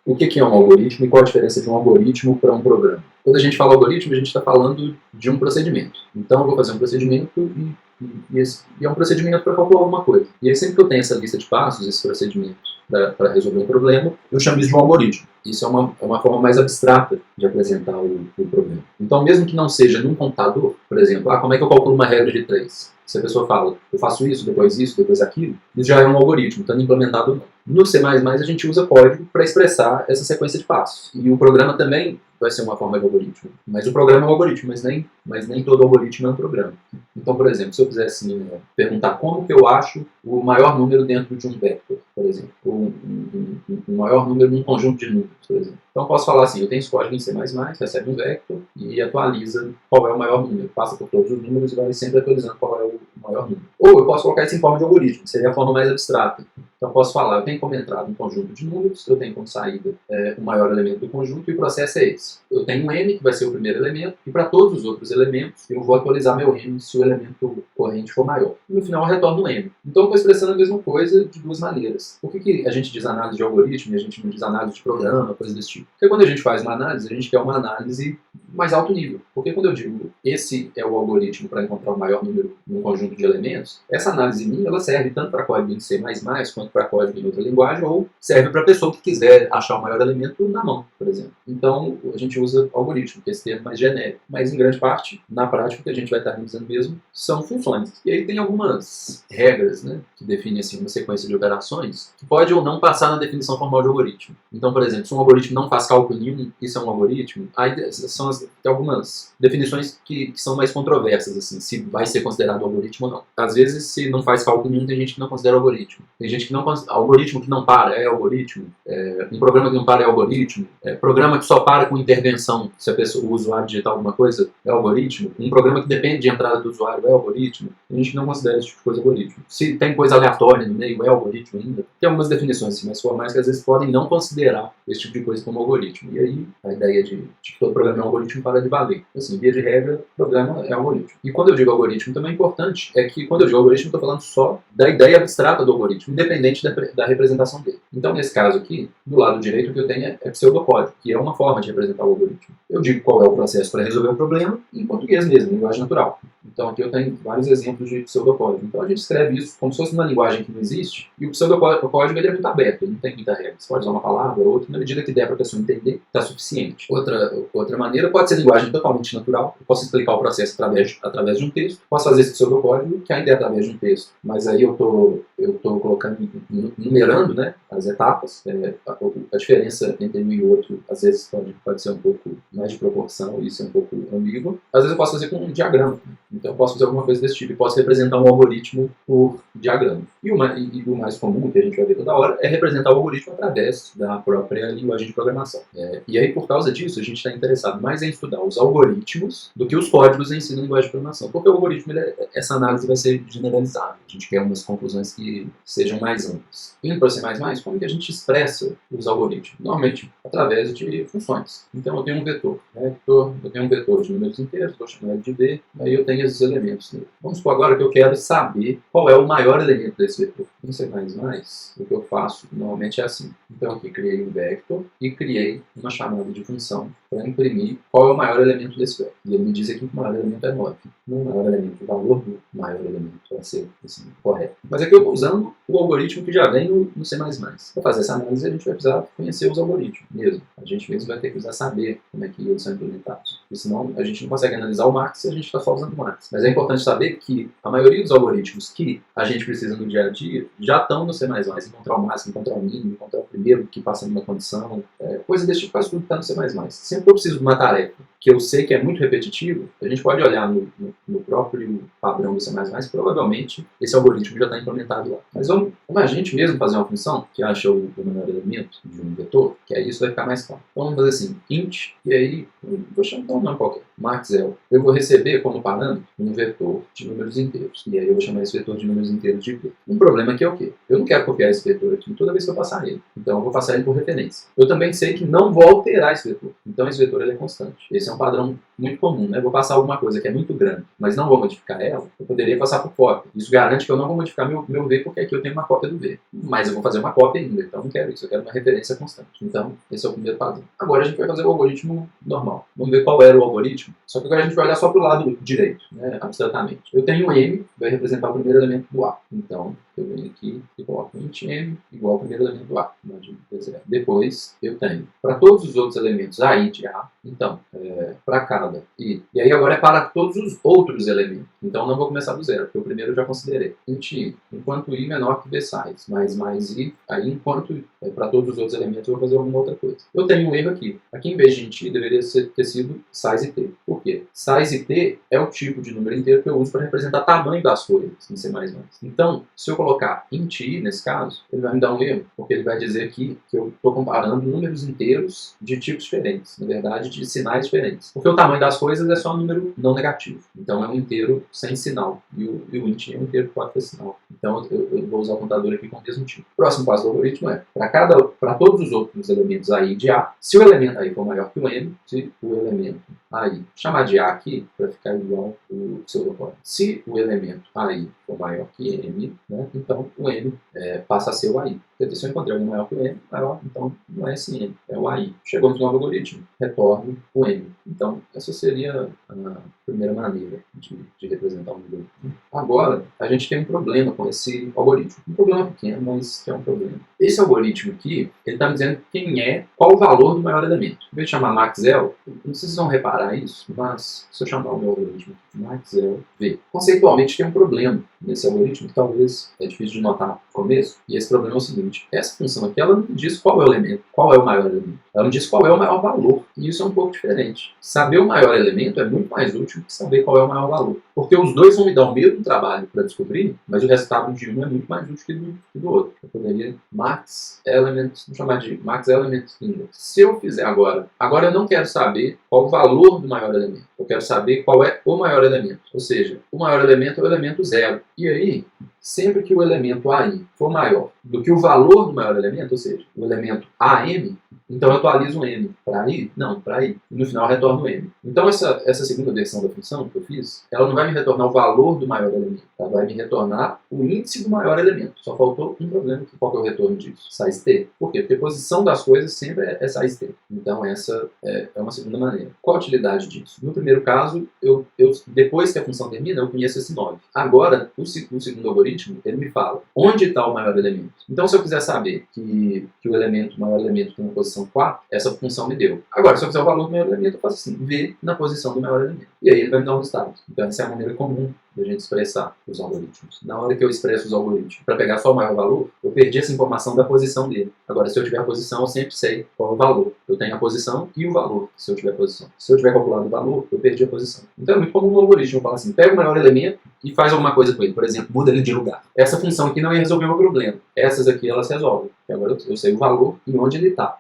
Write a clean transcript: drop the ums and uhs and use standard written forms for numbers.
o que é um algoritmo e qual a diferença de um algoritmo para um programa. Quando a gente fala algoritmo, a gente está falando de um procedimento. Então, eu vou fazer um procedimento e é um procedimento para calcular alguma coisa. E aí, sempre que eu tenho essa lista de passos, esse procedimento para resolver um problema, eu chamo isso de um algoritmo. Isso é uma forma mais abstrata de apresentar o problema. Então, mesmo que não seja num computador, por exemplo, como é que eu calculo uma regra de 3? Se a pessoa fala, eu faço isso, depois aquilo, isso já é um algoritmo, estando implementado ou não. No C++, a gente usa código para expressar essa sequência de passos. E o programa também vai ser uma forma de algoritmo. Mas o programa é um algoritmo, mas nem todo algoritmo é um programa. Então, por exemplo, se eu quisesse perguntar como que eu acho o maior número dentro de um vector, por exemplo, ou o maior número num conjunto de números, por exemplo. Então, eu posso falar assim, eu tenho esse código em C++, recebe um vector e atualiza qual é o maior número. Passa por todos os números e vai sempre atualizando qual é o maior número. Ou eu posso colocar isso em forma de algoritmo, que seria a forma mais abstrata. Então, eu posso falar, eu tenho como entrada um conjunto de números, eu tenho como saída o maior elemento do conjunto e o processo é esse. Eu tenho um m, que vai ser o primeiro elemento, e para todos os outros elementos, eu vou atualizar meu m se o elemento corrente for maior. E no final, eu retorno um m. Então, eu estou expressando a mesma coisa de duas maneiras. Por que a gente diz análise de algoritmo e a gente não diz análise de programa, coisa desse tipo? Porque quando a gente faz uma análise, a gente quer uma análise mais alto nível. Porque quando eu digo esse é o algoritmo para encontrar o maior número num conjunto de elementos, essa análise minha ela serve tanto para código em C++, quanto para código em outra linguagem, ou serve para a pessoa que quiser achar o maior elemento na mão, por exemplo. Então, a gente usa algoritmo, que é esse termo mais genérico. Mas, em grande parte, na prática, o que a gente vai estar realizando mesmo são funções. E aí tem algumas regras, né, que definem assim, uma sequência de operações que pode ou não passar na definição formal de algoritmo. Então, por exemplo, se um algoritmo não faz cálculo nenhum, isso é um algoritmo. Aí tem algumas definições que são mais controversas, assim, se vai ser considerado algoritmo ou não. Às vezes, se não faz cálculo nenhum, tem gente que não considera algoritmo. Tem gente que não considera algoritmo que não para, é algoritmo. Um programa que não para é algoritmo. Programa que só para com intervenção, se o usuário digitar alguma coisa, é algoritmo. Um programa que depende de entrada do usuário é algoritmo. Tem gente que não considera esse tipo de coisa algoritmo. Se tem coisa aleatória no meio, é algoritmo ainda. Tem algumas definições assim, mais formais que às vezes podem não considerar esse tipo de coisa como algoritmo. E aí, a ideia de que todo programa é um algoritmo para de valer. Assim, via de regra, programa é algoritmo. E quando eu digo algoritmo, também é importante, é que quando eu digo algoritmo, eu estou falando só da ideia abstrata do algoritmo, independente da representação dele. Então, nesse caso aqui, do lado direito, o que eu tenho é pseudocódigo, que é uma forma de representar o algoritmo. Eu digo qual é o processo para resolver o problema em português mesmo, em linguagem natural. Então, aqui eu tenho vários exemplos de pseudocódigo. Então, a gente escreve isso como se fosse uma linguagem que não existe, e o pseudocódigo ele é muito aberto, ele não tem muita regra. Você pode usar uma palavra ou outra, na medida que der para a pessoa entender, está suficiente. Outra maneira pode ser linguagem totalmente natural. Eu posso explicar o processo através de um texto, posso fazer esse pseudocódigo que ainda é através de um texto, mas aí eu estou colocando, numerando, né, as etapas. A diferença entre um e outro, às vezes, pode ser um pouco mais de proporção, e isso é um pouco ambíguo. Às vezes eu posso fazer com um diagrama. Então eu posso fazer alguma coisa desse tipo e posso representar um algoritmo por diagrama. E o mais comum, que a gente vai ver toda hora, é representar o algoritmo através da própria linguagem de programação. E aí, por causa disso, a gente está interessado mais em estudar os algoritmos do que os códigos em si na linguagem de programação. Porque o algoritmo, essa análise vai ser generalizada. A gente quer umas conclusões que sejam mais amplas. Indo para C++, como que a gente expressa os algoritmos? Normalmente, através de funções. Então, eu tenho um vetor. Eu tenho um vetor de números inteiros, vou chamar ele de V, aí eu tenho esses elementos nele. Vamos supor agora que eu quero saber qual é o maior elemento desse vetor. Em C++, o que eu faço normalmente é assim. Então, aqui criei um vector e criei uma chamada de função para imprimir qual é o maior elemento desse vector. E ele me diz aqui que o maior elemento é 9. Não o maior elemento, o valor do maior elemento, para ser assim, correto. Mas aqui eu estou usando o algoritmo que já vem no C++. Para fazer essa análise, a gente vai precisar conhecer os algoritmos mesmo. A gente mesmo vai ter que precisar saber como é que eles são implementados. Porque senão a gente não consegue analisar o Max se a gente está só usando o Max. Mas é importante saber que a maioria dos algoritmos que a gente precisa no dia a dia já estão no C++. Encontrar o máximo, encontrar o mínimo, encontrar o primeiro que passa numa condição. Coisa desse tipo, quase tudo está no C++. Sempre que eu preciso de uma tarefa que eu sei que é muito repetitivo, a gente pode olhar no próprio padrão do C++, provavelmente esse algoritmo já está implementado lá. Mas vamos a gente mesmo fazer uma função que acha o menor elemento de um vetor, que aí isso vai ficar mais claro. Então vamos fazer assim, int, e aí, vou chamar um nome qualquer, maxel. Eu vou receber como parâmetro um vetor de números inteiros. E aí eu vou chamar esse vetor de números inteiros de V. Um problema aqui é o quê? Eu não quero copiar esse vetor aqui toda vez que eu passar ele. Então eu vou passar ele por referência. Eu também sei que não vou alterar esse vetor. Então esse vetor ele é constante. Esse Esse é um padrão muito comum, né? Eu vou passar alguma coisa que é muito grande, mas não vou modificar ela, eu poderia passar por cópia. Isso garante que eu não vou modificar meu V, porque aqui eu tenho uma cópia do V. Mas eu vou fazer uma cópia ainda, então eu não quero isso, eu quero uma referência constante. Então, esse é o primeiro padrão. Agora a gente vai fazer o algoritmo normal. Vamos ver qual era o algoritmo. Só que agora a gente vai olhar só para o lado direito, né? Abstratamente. Eu tenho um M, que vai representar o primeiro elemento do A. Então, eu venho aqui e coloco int M igual ao primeiro elemento do A. Depois, eu tenho, para todos os outros elementos AI de A, então, para cada I. E aí agora é para todos os outros elementos. Então, não vou começar do zero, porque o primeiro eu já considerei. Int I, enquanto I menor que bsize, mais I, aí enquanto para todos os outros elementos eu vou fazer alguma outra coisa. Eu tenho um erro aqui. Aqui, em vez de int I, deveria ter sido size T. Por quê? Size T é o tipo de número inteiro que eu uso para representar o tamanho das folhas em C++. Então, se eu colocar int I nesse caso, ele vai me dar um erro, porque ele vai dizer aqui que eu estou comparando números inteiros de tipos diferentes, na verdade, de sinais diferentes. Porque o tamanho das coisas é só um número não negativo. Então, é um inteiro sem sinal. E o int I é um inteiro que pode ter sinal. Então, eu vou usar o contador aqui com o mesmo tipo. O próximo passo do algoritmo é, para todos os outros elementos AI de A, se o elemento AI for maior que o M, se o elemento AI, chamar de A aqui, para ficar igual o pseudocódigo. Se o elemento AI for maior que M, né, então o M passa a ser o AI. Porque se eu encontrei algum maior que o M, maior, então não é esse M, é o AI. Chegou no final do algoritmo, retorno o M. Então, essa seria a primeira maneira de representar um algoritmo. Agora, a gente tem um problema com esse algoritmo. Um problema pequeno, mas que é um problema. Esse algoritmo aqui, ele está me dizendo qual o valor do maior elemento. Em vez de chamar maxL, não sei se vocês vão reparar isso, mas se eu chamar o meu algoritmo maxL V, conceitualmente tem um problema nesse algoritmo que talvez é difícil de notar no começo, e esse problema é o seguinte: essa função aqui, ela não diz qual é o elemento, qual é o maior elemento. Ela não diz qual é o maior valor, e isso é um pouco diferente. Saber o maior elemento é muito mais útil que saber qual é o maior valor, porque os dois vão me dar o mesmo trabalho para descobrir, mas o resultado de um é muito mais útil que do outro. Eu poderia max element, vamos chamar de max element index. Se eu fizer agora eu não quero saber qual o valor do maior elemento, eu quero saber qual é o maior elemento, ou seja, o maior elemento é o elemento zero. E aí, sempre que o elemento AI for maior do que o valor do maior elemento, ou seja, o elemento AM, então eu atualizo um M. Para I? Não, para I. E no final eu retorno o M. Então essa segunda versão da função que eu fiz, ela não vai me retornar o valor do maior elemento. Ela vai me retornar o índice do maior elemento. Só faltou um problema. Qual que é o retorno disso? Size T. Por quê? Porque a posição das coisas sempre é size T. Então essa é uma segunda maneira. Qual a utilidade disso? No primeiro caso, depois que a função termina, eu conheço esse 9. Agora, o segundo algoritmo, ele me fala onde está o maior elemento. Então, se eu quiser saber que o maior elemento tem uma posição 4, essa função me deu. Agora, se eu quiser o valor do maior elemento, eu faço assim, V na posição do maior elemento. E aí ele vai me dar um resultado. Então, essa é a maneira comum de a gente expressar os algoritmos. Na hora que eu expresso os algoritmos para pegar só o maior valor, eu perdi essa informação da posição dele. Agora, se eu tiver a posição, eu sempre sei qual é o valor. Eu tenho a posição e o valor, se eu tiver a posição. Se eu tiver calculado o valor, eu perdi a posição. Então, é muito comum no algoritmo falar assim, pega o maior elemento e faz alguma coisa com ele. Por exemplo, muda ele de lugar. Essa função aqui não ia resolver o meu problema. Essas aqui, elas resolvem. E agora eu sei o valor e onde ele está.